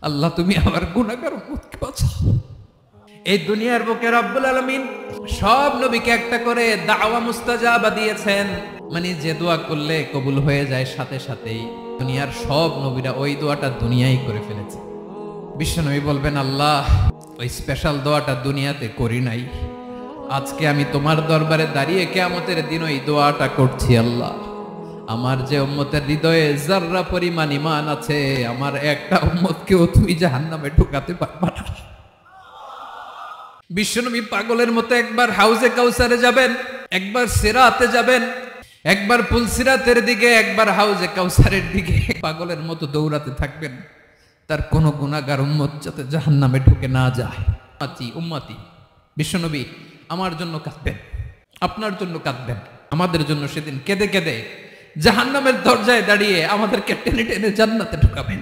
আল্লাহ তুমি আমার গুনাহগার উম্মতকে বাঁচাও। এই দুনিয়ার বুকে রব্বুল আলামিন সব নবীকে একটা করে দাওয়া মুস্তাজাবা দিয়েছেন, মানে যে দোয়া করলে কবুল হয়ে যায় সাথে সাথেই। দুনিয়ার সব নবীরা ওই দোয়াটা দুনিয়ায় করে ফেলেছে। বিশ্বনবী বলবেন, আল্লাহ ওই স্পেশাল দোয়াটা দুনিয়াতে করি নাই, আজকে আমি তোমার দরবারে দাঁড়িয়ে কিয়ামতের দিন ওই দোয়াটা করছি। আল্লাহ আমার যে উম্মতের হৃদয়ে যাররা পরিমাণ ঈমান আছে, আমার একটা উম্মতকেও তুমি জাহান্নামে ঢুকাতে পারবা না। বিশ্বনবী পাগলের মতো একবার হাউজে কাউসারে যাবেন, একবার সিরাতে যাবেন, একবার পুলসিরাতের দিকে, একবার হাউজে কাউসারের দিকে পাগলের মতো দৌড়াতে থাকবেন, তার কোনো গুনাহগার উম্মত যাতে জাহান্নামে ঢুকে না যায়। উম্মতি বিশ্বনবী আমার জন্য কাঁদবেন, আপনার জন্য কাঁদবেন, আমাদের জন্য সেদিন কেঁদে কেঁদে জাহান্নামের দরজায় দাঁড়িয়ে আমাদেরকে টেনে টেনে জান্নাতে ঢুকাবেন।